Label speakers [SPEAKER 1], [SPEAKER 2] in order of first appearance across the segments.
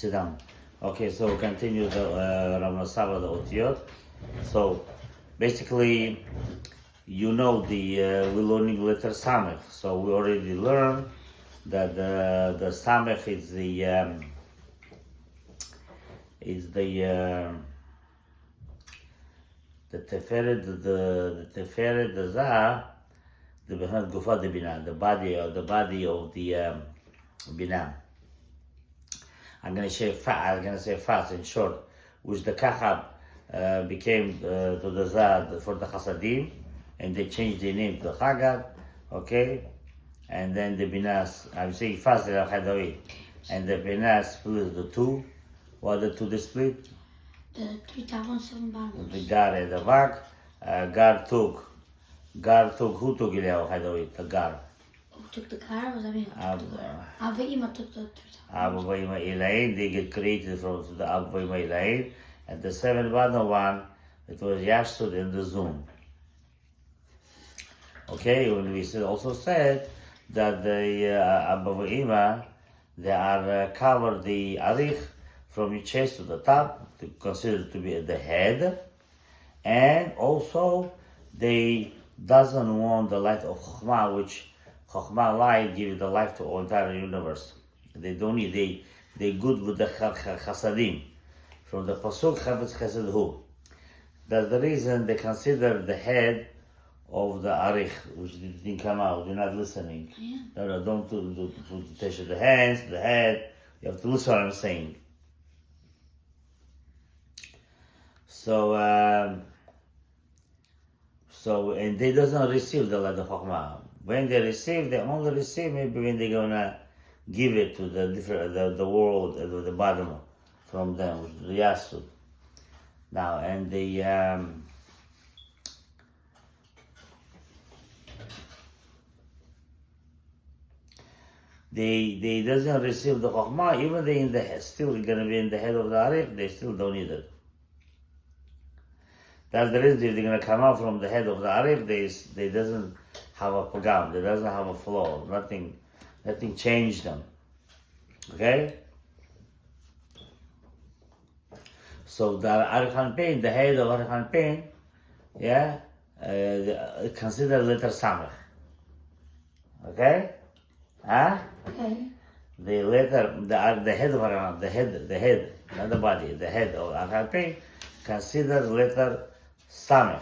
[SPEAKER 1] Sit down. Okay, so continue the Ramasava, the Otiyot. So basically, we're learning letter Samech. So we already learned that the Samech is the Teferet, the Teferet, the Zah, the Behanat Gufa de Binah, the body of the Binah. I'm gonna say fast in short, which the Kachab became to the Zah for the Chasadim, and they changed the name to the Chagad, okay? And then the Binah, I'm saying fast, and the Binah split the two. What are the two they split?
[SPEAKER 2] The 3 top 1, 7 bottom.
[SPEAKER 1] The Gar and the Vak. Gar took, who took Eliyahu Chadawi? The Gar.
[SPEAKER 2] Who took the car? Was that me? Avima took the 3 top.
[SPEAKER 1] Abu Vaima Elaine, they get created from the Abu Vaima Elaine. And the 7 bottom one, it was Yashud in the Zoom. Okay, when we also said that the Abu Vaima, they are covered the Arich from your chest to the top, considered to be the head, and also they doesn't want the light of Chokhmah, which Chokhmah light gives the life to the entire universe. They don't need, they good with the Chasadim. From the Pasuk, Chavetz Chesed Hu. That's the reason they consider the head of the Arich, which didn't come out, you're not listening.
[SPEAKER 2] Yeah.
[SPEAKER 1] No, don't touch the hands, the head, you have to listen what I'm saying. So and they doesn't receive the light of Chokhmah. When they receive, they only receive maybe when they're gonna give it to the different the world, the bottom from them, the Yasud. Now, and they doesn't receive the Chokhmah, even they in the head, still gonna be in the head of the Arif, they still don't need it. That's the reason if they're going to come out from the head of the Arif, they doesn't have a pagam, they doesn't have a flaw, nothing changed them. Okay? So the Arif Pain, the head of Arif Pain, yeah, consider letter Samech. Okay? Huh?
[SPEAKER 2] Okay.
[SPEAKER 1] The letter, the head of Arif, the head, not the body, the head of Arif Pain, consider letter Samech,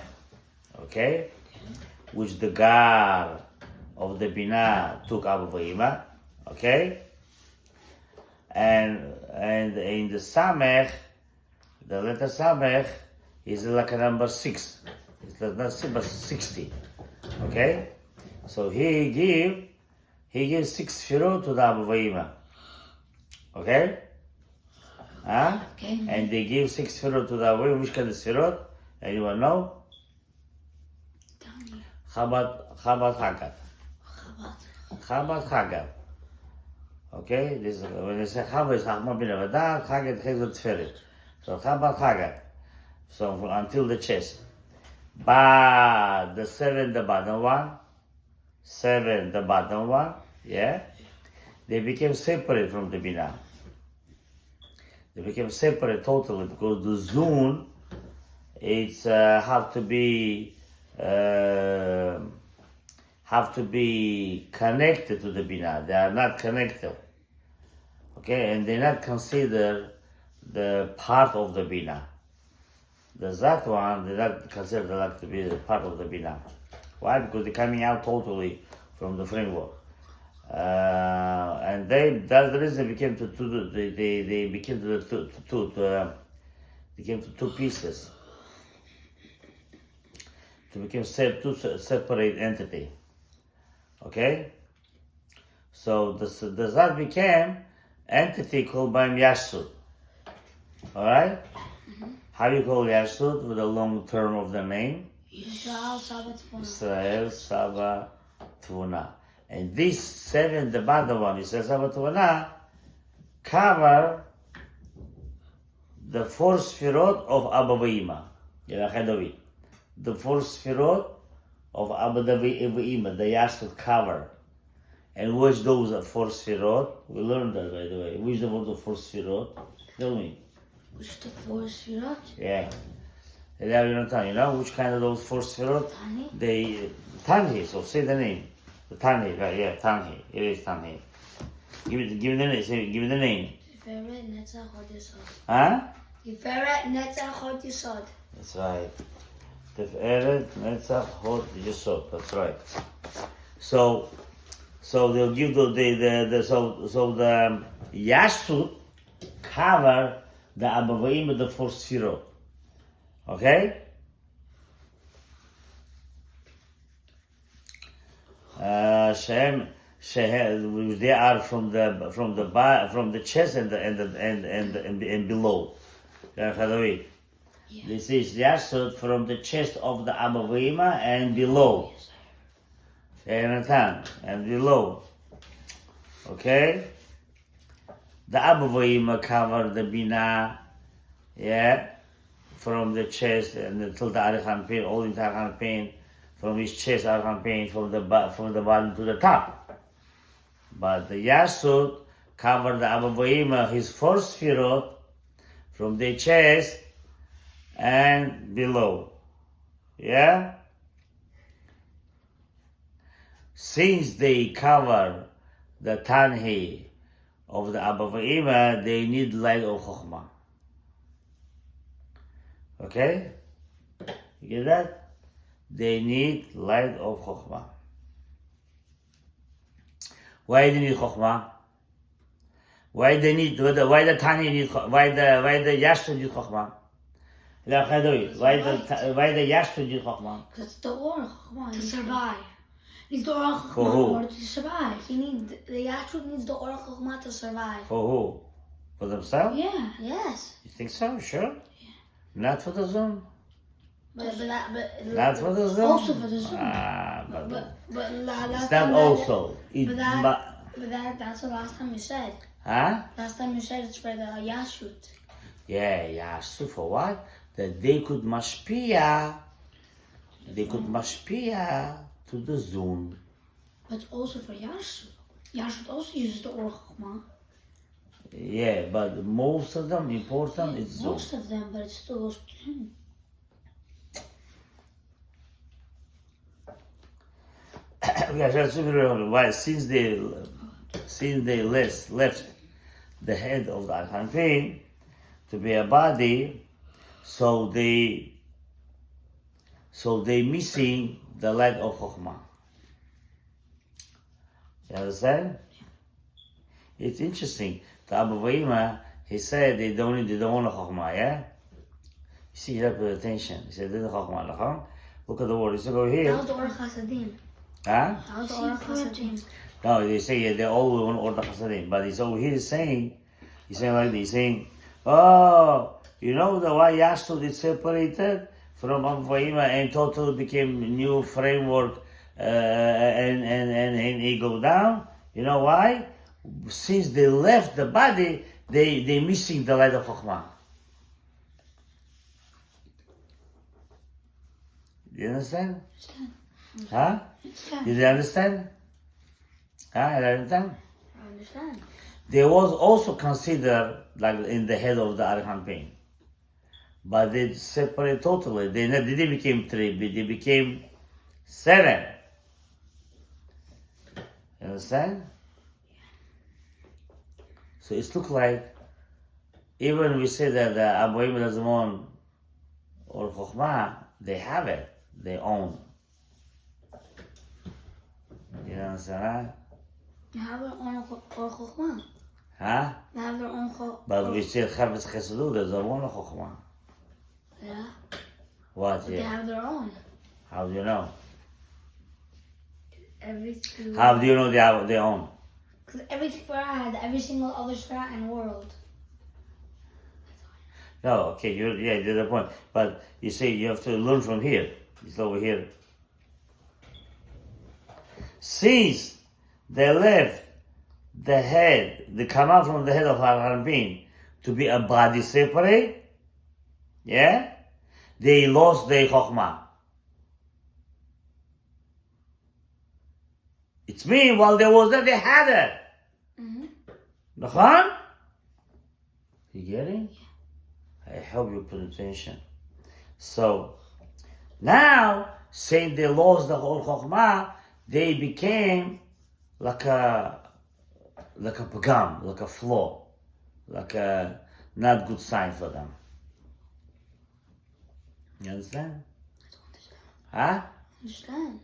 [SPEAKER 1] okay? Which the Gar of the Binah took Abu Vaima, okay? And in the Samech, the letter Samech is like a number 6. It's not 6, but 60, okay? So he gives 6 Firot to the Abu Vaima, okay? Huh?
[SPEAKER 2] Okay.
[SPEAKER 1] And they give 6 Firot to the Abu Vaima. Which kind of Firot? Anyone know?
[SPEAKER 2] Down here.
[SPEAKER 1] Chabad Haggad. Chabad Haggad. Okay, this is, when they say Chabad is Chachma bin Avadah, Haggad Chezot Tferet. So Chabad Haggad. So until the chest. But the 7, the bottom one. 7, the bottom one. Yeah. They became separate from the Binah. They became separate totally because the Zun, it's have to be connected to the Binah. They are not connected. Okay, and they're not considered the part of the Binah. The Zat one, they're not considered like to be the part of the Binah. Why? Because they're coming out totally from the framework. And that's the reason they became to two pieces. To become two separate entity. Okay? So the Zat became entity called by Yashud. Alright?
[SPEAKER 2] Mm-hmm.
[SPEAKER 1] How do you call Yashud with the long term of the name?
[SPEAKER 2] Yisrael SABA-69.
[SPEAKER 1] Israel SABA-69. And these 7, the bottom one, Israel SABA-69, cover the 4 Sfirot of Abba Vaima. The 4 Sfirot of Abba Vaima, the Yashud cover. And which those are four sfirot? We learned that, by the way. Which of the four sfirot? Tell me.
[SPEAKER 2] Which the four sfirot?
[SPEAKER 1] Yeah. Eliyahu, you know which kind of those four sfirot?
[SPEAKER 2] Tani?
[SPEAKER 1] Tanhi, so say the name. The Tanhi, right? Yeah, Tanhi. It is Tanhi. Give me the name. Give me the name.
[SPEAKER 2] Tiferet, Netzach, Hod, Yesod.
[SPEAKER 1] Huh?
[SPEAKER 2] Tiferet, Netzach, Hod, Yesod.
[SPEAKER 1] That's right. Tiferet, Netzach, Hod, Yesod. That's right. So they'll give the Yashut cover the Abavaim of the four sfirot. Okay? Shem, they are from the chest and below. This is Yashut from the chest of the Abavaima and below. And below. Okay? The Abavaima cover the Bina, yeah, from the chest and until the Arichan pain, all entire Arichan pain, from his chest, Arichan pain, from the bottom to the top. But the Yasud cover the Abavaima, his four sfirot, from the chest and below. Yeah? Since they cover the Tanhi of the Abavaima, they need light of Chokhmah. Okay? You get that? They need light of Chokhmah. Why do they need Chokhmah? Why the Tani need why the Yashtu need Chokhmah? Why the Yashtu need Chokhmah?
[SPEAKER 2] Because it's the Or Chokhmah to survive. Needs the Or
[SPEAKER 1] For
[SPEAKER 2] Chokhmah
[SPEAKER 1] who?
[SPEAKER 2] in order to survive. The Yashut needs the Or Chokhmah to survive.
[SPEAKER 1] For who? For themselves?
[SPEAKER 2] Yeah, yes.
[SPEAKER 1] You think so? Sure? Yeah. Not for the Zoom?
[SPEAKER 2] But
[SPEAKER 1] Not for the Zoom?
[SPEAKER 2] Also for the Zoom.
[SPEAKER 1] But
[SPEAKER 2] last
[SPEAKER 1] it's
[SPEAKER 2] time
[SPEAKER 1] not also.
[SPEAKER 2] That's the last time you said.
[SPEAKER 1] Huh?
[SPEAKER 2] Last time you said it's for the Yashut.
[SPEAKER 1] Yeah, so for what? That they could mashpia. They could mashpia to the Zoom.
[SPEAKER 2] But it's also for Yashut. Yashut also uses the Or Chokhmah.
[SPEAKER 1] Yeah, but most of them important is Zoom.
[SPEAKER 2] Most of them, but it still goes to him.
[SPEAKER 1] Why? Since they left the head of the Archan pain to be a body, so they missing the light of Chokhmah. You understand? It's interesting. The Abavaima, he said they don't want a Chokhmah, yeah? You see, you have to pay attention. He said, they don't Chokhmah, huh? Look at the word. He said, over here.
[SPEAKER 2] That was the Or Chasadim.
[SPEAKER 1] Huh?
[SPEAKER 2] That was the Or Chasadim.
[SPEAKER 1] No, they say they all want Order Chasadim. But he's over here saying like this, he's saying, oh, you know the why Yashtud is separated from Abavaima and totally became a new framework and he go down? You know why? Since they left the body, they missing the light of Chokhmah. Do you understand? Huh? Did you understand? Huh? I understand?
[SPEAKER 2] I understand.
[SPEAKER 1] They was also considered like in the head of the Arichan pain. But they separate totally. They didn't become three, but they became seven. You understand? So it looks like, even we say that the Abavaima doesn't want or Chokhmah, they have it, they own. You understand?
[SPEAKER 2] They have their own Or Chokhmah.
[SPEAKER 1] Huh?
[SPEAKER 2] They have their own
[SPEAKER 1] But we said Chavetz Chesed, there's a one Chokhmah.
[SPEAKER 2] Yeah.
[SPEAKER 1] What?
[SPEAKER 2] But they have their own.
[SPEAKER 1] How do you know?
[SPEAKER 2] How
[SPEAKER 1] do you know they have their own?
[SPEAKER 2] Because every Sfirah has every single other Sfirah in the world.
[SPEAKER 1] No, okay, you did the point. But you say you have to learn from here. It's over here. Since they left the head, they come out from the head of Harambin to be a body separate, yeah? They lost their Chokhmah. It's mean while there was there, they had it. נכון? You getting? I hope you put attention. So, now, saying they lost the whole Chokhmah, they became like a pagam, like a flaw, like a not good sign for them. You understand? Huh?
[SPEAKER 2] Understand.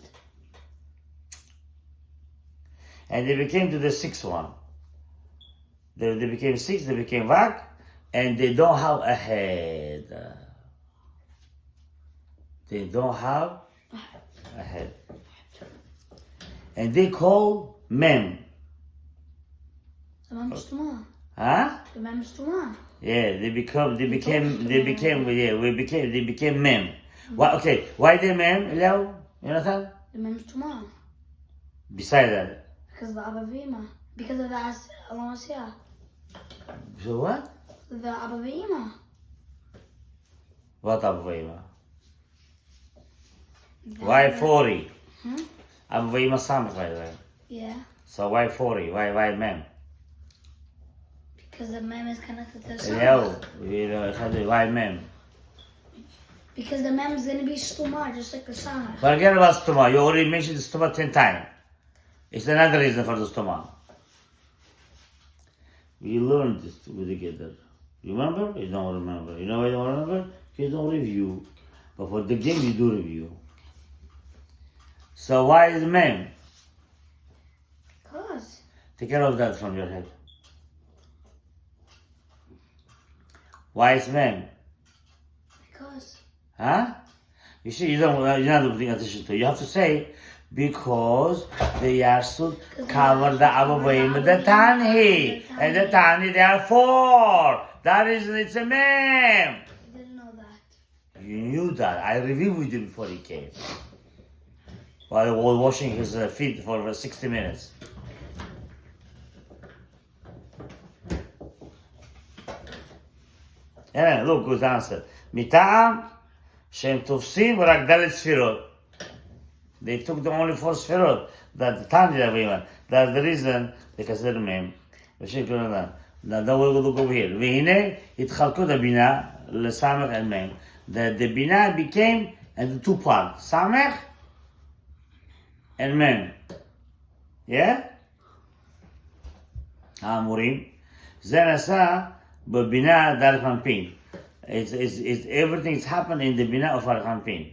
[SPEAKER 1] And they became to the sixth one. They became six, they became Vak, and they don't have a head. They don't have a head. And they call Mem.
[SPEAKER 2] The Mem's Tumah.
[SPEAKER 1] Huh?
[SPEAKER 2] The Mem's Tumah.
[SPEAKER 1] Yeah, they became Mem. Why, okay, why they Mem, Eliyahu? Jonathan?
[SPEAKER 2] The Mem's Tumah.
[SPEAKER 1] Beside that.
[SPEAKER 2] Because of the Abba V'Ima. Because of the Alamasiya.
[SPEAKER 1] So what?
[SPEAKER 2] The Abba V'Ima.
[SPEAKER 1] What Abu Vaima? Why 40? Abu Vaima Samach, by the way.
[SPEAKER 2] Yeah.
[SPEAKER 1] So why 40? Why Mem?
[SPEAKER 2] Because the Mem is connected to the
[SPEAKER 1] Eliyahu, why Mem?
[SPEAKER 2] Because the Mem is going to be Stumah, just like the Samach.
[SPEAKER 1] Forget about Stuma. You already mentioned Stuma 10 times. It's another reason for the Stuma. We learned this together. You remember? You don't remember. You know why you don't remember? You don't review. But for the game, you do review. So why is Mem?
[SPEAKER 2] Because.
[SPEAKER 1] Take care of that from your head. Why is Mem?
[SPEAKER 2] Because.
[SPEAKER 1] Huh? You see, you're not paying attention to it. You have to say, because the Yarsut cover the Abavayim with the Tani. And the Tani, there are 4. That is, it's a Mem.
[SPEAKER 2] I didn't know that.
[SPEAKER 1] You knew that. I reviewed with you before he came. While he was washing his feet for 60 minutes. Yeah, look, good answer. מטעם שהם תופסים רק ד' ספירות. They took the only 4 ספירות. That the Tanya everyone. That's the reason they consider Mem. Now we'll look over here. והנה התחלקו את הבינה לסמך and Mem. The בינה became into 2 parts. סמך and Mem. Yeah? האמורים. זה נעשה בבינה דרך אנפין. Everything is happening in the בינה of אנפין.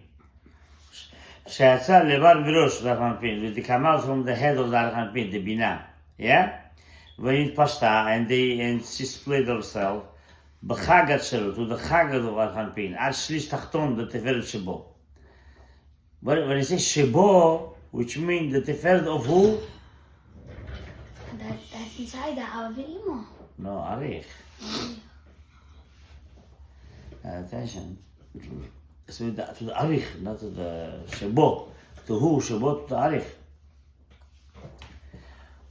[SPEAKER 1] שיצא לבר בראש דרך אנפין. It came out from the head of דרך אנפין, the בינה. Yeah? ונתפשטה, and she split herself. בחגת שלו, to the חגת of דרך אנפין. עד שליש תחתון לתפארת שבו. When I say שבו, which means the תפארת of who?
[SPEAKER 2] That's inside the Abba V'Ima.
[SPEAKER 1] No, Arich. Attention. So to the Arich, not to the Shebo. To who? Shebo to the Arich.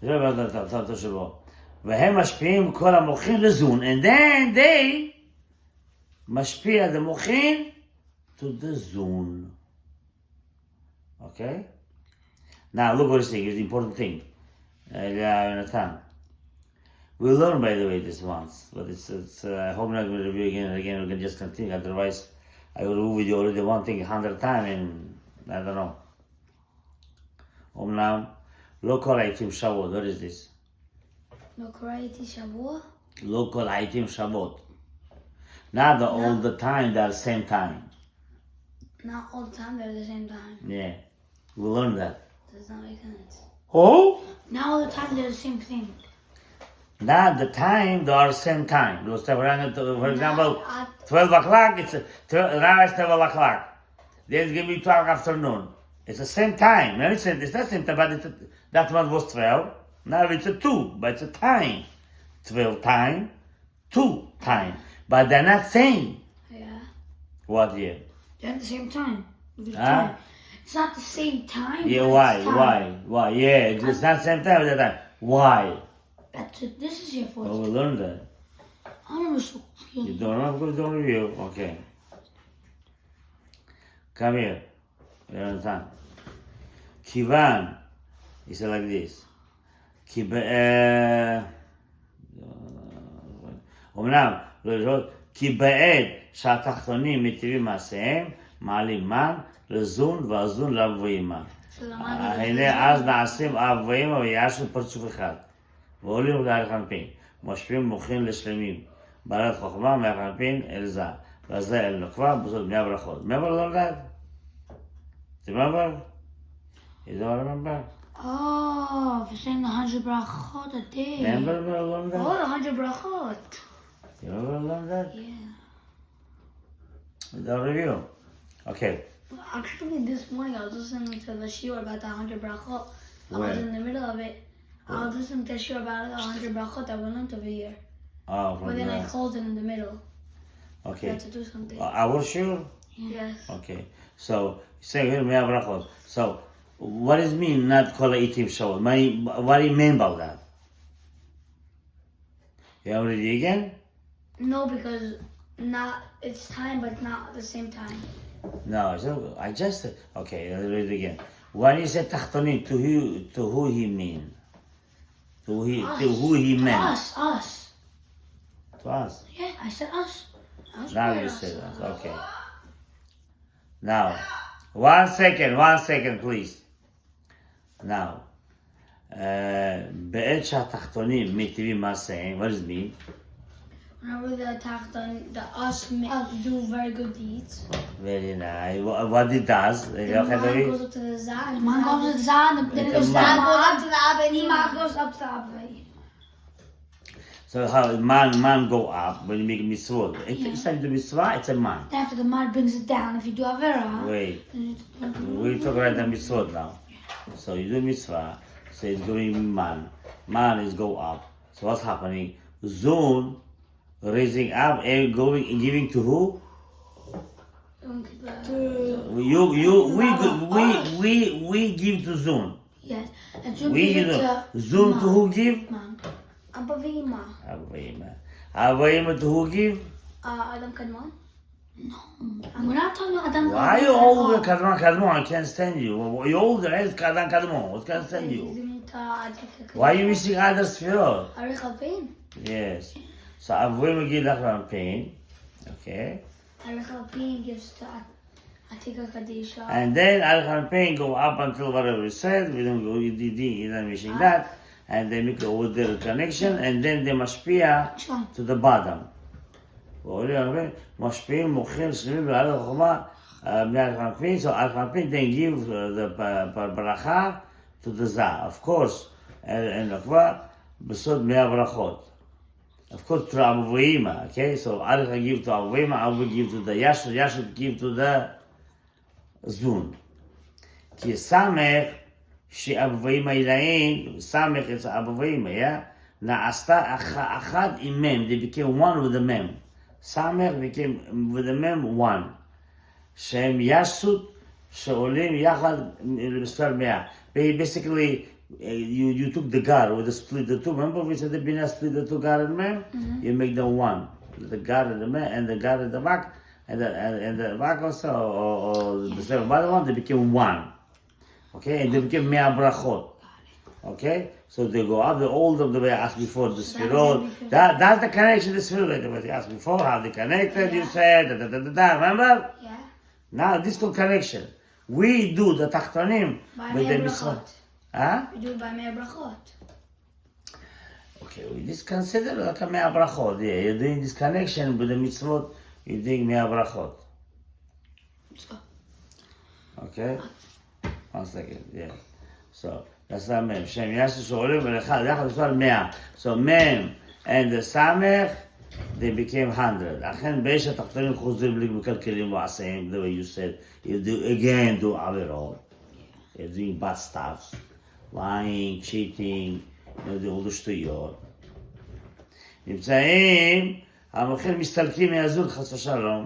[SPEAKER 1] זה about the Shebo. והם משפיעים כל המוחין לזון. And then they משפיע the מוחין to the zone. Okay? Now look what he's saying. It's the important thing. Jonathan. We'll learn, by the way, this once, but it's I hope I'm not going to review again and again. We can just continue. Otherwise, I will review with you already one thing 100 times, and I don't know. Now, local item Shavuot. What is this?
[SPEAKER 2] Local item Shavuot?
[SPEAKER 1] Local item Shavuot. Not all the time, they're the same time.
[SPEAKER 2] Not all the time, they're the same time.
[SPEAKER 1] Yeah. We'll learn that.
[SPEAKER 2] Does not make sense.
[SPEAKER 1] Oh?
[SPEAKER 2] Not all the time, they're the same thing.
[SPEAKER 1] Not the time, they are the same time. For example, 12 o'clock, now it's 12 o'clock. Then it's going to be 12 afternoon. It's the same time. No, it's not the same time, but that one was 12. Now it's a 2, but it's a time. 12 time, 2 time. But they're not same.
[SPEAKER 2] Yeah.
[SPEAKER 1] What, yeah?
[SPEAKER 2] They're at the same time.
[SPEAKER 1] Huh?
[SPEAKER 2] It's not the same time.
[SPEAKER 1] Yeah, why? Yeah, it's not the same time at that time. Why?
[SPEAKER 2] This is your voice.
[SPEAKER 1] Well, we'll learn that.
[SPEAKER 2] I don't know.
[SPEAKER 1] You don't know? Because don't review. Okay. Come here. Jonathan. כיוון He said like this. אמנם, כי בעת שהתחתונים מטיבים מעשיהם, מעלים מן לזון והזון לאב ואמא. הנה אז נעשים אב ואמא ויעשו פרצוף אחד. ועולים להלך אנפין, משפיעים מוחין לשלמים. בעלת חוכמה מהלך אנפין אל זה. וזה אל נוקבה, בסוד 100 ברכות. Remember all that? Remember? You don't remember?
[SPEAKER 2] Oh, for saying the 100 brachot a day.
[SPEAKER 1] Remember all that?
[SPEAKER 2] Oh, the 100 brachot.
[SPEAKER 1] You remember all that?
[SPEAKER 2] Yeah.
[SPEAKER 1] The review. Okay.
[SPEAKER 2] Actually, this morning I was listening to the shiur about the 100 brachot. I
[SPEAKER 1] Where?
[SPEAKER 2] was in the middle of it. I was listening to a shiur about the 100 brachot that we learned over here.
[SPEAKER 1] Oh, from
[SPEAKER 2] But then I
[SPEAKER 1] the...
[SPEAKER 2] closed it in the middle. I
[SPEAKER 1] Okay.
[SPEAKER 2] had to do something.
[SPEAKER 1] Our shiur?
[SPEAKER 2] Yes.
[SPEAKER 1] Okay. So, say here, 100 bרכות. So, what does it mean not call it itim shawal? What do you mean by that? You want to read it again?
[SPEAKER 2] No, because it's time, but not at the same time.
[SPEAKER 1] No, so I just okay. I'll read it again. When he said tachtonim, to who he mean? To who he meant?
[SPEAKER 2] Us.
[SPEAKER 1] To us.
[SPEAKER 2] Yeah, I said us.
[SPEAKER 1] Now you said us. Okay. Now, one second, please. Now, בעת שהתחתונים מיטיבים מעשיהם, what does it mean?
[SPEAKER 2] Whenever the tachton, the us do very good deeds.
[SPEAKER 1] Very nice. What it does?
[SPEAKER 2] The man goes up to the Zah. The man goes to the Zah, and then the Zah goes up to the Abba, and the man goes up to the Abba.
[SPEAKER 1] So how man go up when you make mitzvot? It's like the mitzvah, it's a man.
[SPEAKER 2] After the man brings it down, if you do Avera.
[SPEAKER 1] Wait, we talk about the mitzvot now. So you do mitzvah, so it's going man. Man is go up. So what's happening? Zon raising up and going giving to who? We give to Zon.
[SPEAKER 2] Yes.
[SPEAKER 1] We give to Zon to who give?
[SPEAKER 2] Man. Abba v'ima.
[SPEAKER 1] Abba v'ima to who give?
[SPEAKER 2] Adam Kadmon? No. We're not talking about Adam Kadmon.
[SPEAKER 1] Why are you older, Kadmon? I can't stand you. You're older, it's Kadmon. What can I stand you? Why are you missing other spheres?
[SPEAKER 2] Arich Alpin.
[SPEAKER 1] Yes. So Abba v'ima give that pain. Okay.
[SPEAKER 2] Arich Alpin gives to Atika Kadisha.
[SPEAKER 1] And then Arich pain go up until whatever we said. We don't go, you didn't mention that. And they make a order connection, and then they mashpia to the bottom. Mashpia, mochel, shlemim, v'alad choma, me'al so al-champin then give the bracha to the Zah. Of course, and Akva, besod me'al brachot. Of course, to Abu V'ima, okay? So Al give to Abu V'ima, Abu give to the Yashud, Yashud give to the Zun. Ki Samech, שאבו ואמא ילאים, סמך את אבו ואמא, נעשתה אחד עם מם, they became one with the mem. סמך became with the mem one. שהם יסות שעולים יחד למספר 100. Basically, you took the gar with the split the two. Remember we said the bina split the two gar and mem? You make them one. The gar and the mem and the gar and the vak, and the vak also, or the second one, they became one. Okay, and they became mea brachot. Okay, so they go up. All of the way I asked before the sfirot. That's the connection. The sfirot that I asked before, how they connected. You said remember?
[SPEAKER 2] Yeah.
[SPEAKER 1] Now this is connection. We do the tachtonim with the mitzvot. Huh?
[SPEAKER 2] We do it by mea brachot.
[SPEAKER 1] Okay, we just consider like a mea brachot. Yeah, you're doing this connection with the mitzvot. You're doing mea brachot.
[SPEAKER 2] Let's go.
[SPEAKER 1] Okay. 1 second, yeah. So that's not mem. Shem yasu sholim v'lechad yachad b'shvar 100. So mem and the samech, they became 100. Achen beisha tachtonim chuzrim b'lik b'kalkelim v'aseim, the way you said. You do again do averot. You're doing bad stuff, lying, cheating, do all the shtuyot. נמצאים, המוחים מסתלקים מהזון חס ושלום,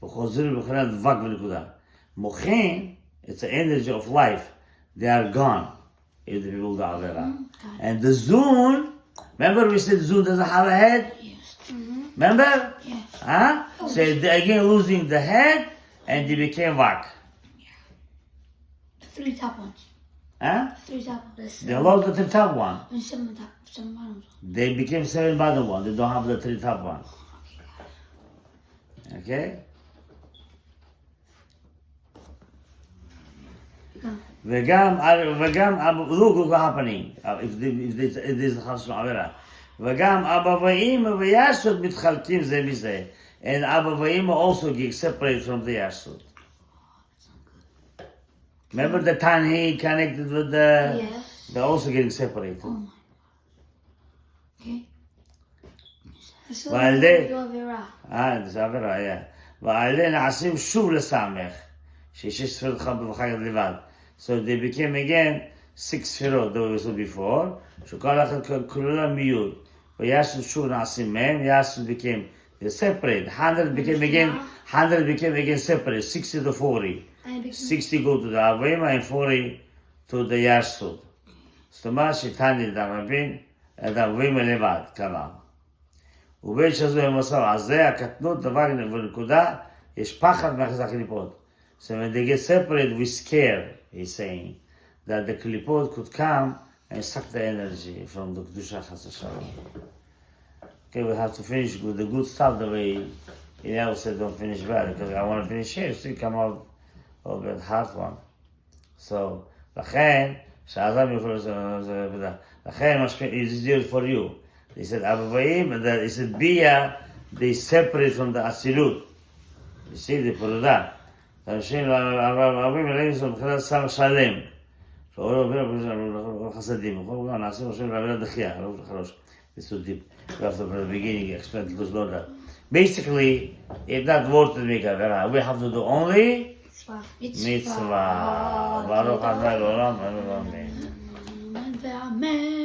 [SPEAKER 1] וחוזרים מבחינת דבק ונקודה. מוחים, it's the energy of life. They are gone. If the people do Avera. And the Zun, remember we said Zun doesn't have a head?
[SPEAKER 2] Yes.
[SPEAKER 1] Remember?
[SPEAKER 2] Yes.
[SPEAKER 1] Huh? So they again losing the head and they became Vak.
[SPEAKER 2] The 3 top ones.
[SPEAKER 1] Huh?
[SPEAKER 2] 3 top.
[SPEAKER 1] They lost the 3 top one.
[SPEAKER 2] And 7 top. 7 bottoms.
[SPEAKER 1] They became 7 bottom one. They don't have the 3 top one. Okay? וגם, look what's happening, if this is חס וחלילה. וגם אבא ואמא ויסוד מתחלקים זה מזה. And אבא ואמא also get separated from the יסוד. Remember the time he connected with the...
[SPEAKER 2] Yes.
[SPEAKER 1] They're also getting separated.
[SPEAKER 2] Oh my. Okay.
[SPEAKER 1] ועל זה...
[SPEAKER 2] זו עבירה.
[SPEAKER 1] זה עבירה, ועל זה נעשים שוב לסמך. שיש ספירות חד וחד לבד. So they became again 6 ספירות, that was before. שכל אחד כלולה מיוד. ויסוד שוב נעשים מהם, יסוד became separate. 100 became again separate, 60 to 40. 60 go to the Avima and 40 to the Yasud. זאת אומרת שתני דרבין, את האבימה לבד, כלל. ובית שזו הם עושים, אז זה הקטנות, דבר ונקודה, יש פחד מאחז הקליפות. So when they get separated, we scare, he's saying, that the klipot could come and suck the energy from the Kedusha Chas Shalom. Okay, we have to finish with the good stuff the way Eliyahu said don't finish bad, because I want to finish here, so you come out a little bit hard one. So, לכן, שעזב יוכלו זה, לכן it's deal for you. He said, Abavayim, he said, Bia, they separate from the Asilut. You see, the Purudah. Abavayim, אלוהים, מבחינת סם שלם. חסדים, נעשים ראשים לעבירת דחייה, This is deep. We have to, from the beginning, explain to those. Basically, if that word to make a we have to do only mitzvah. Baruch Adonai Olam. Amen.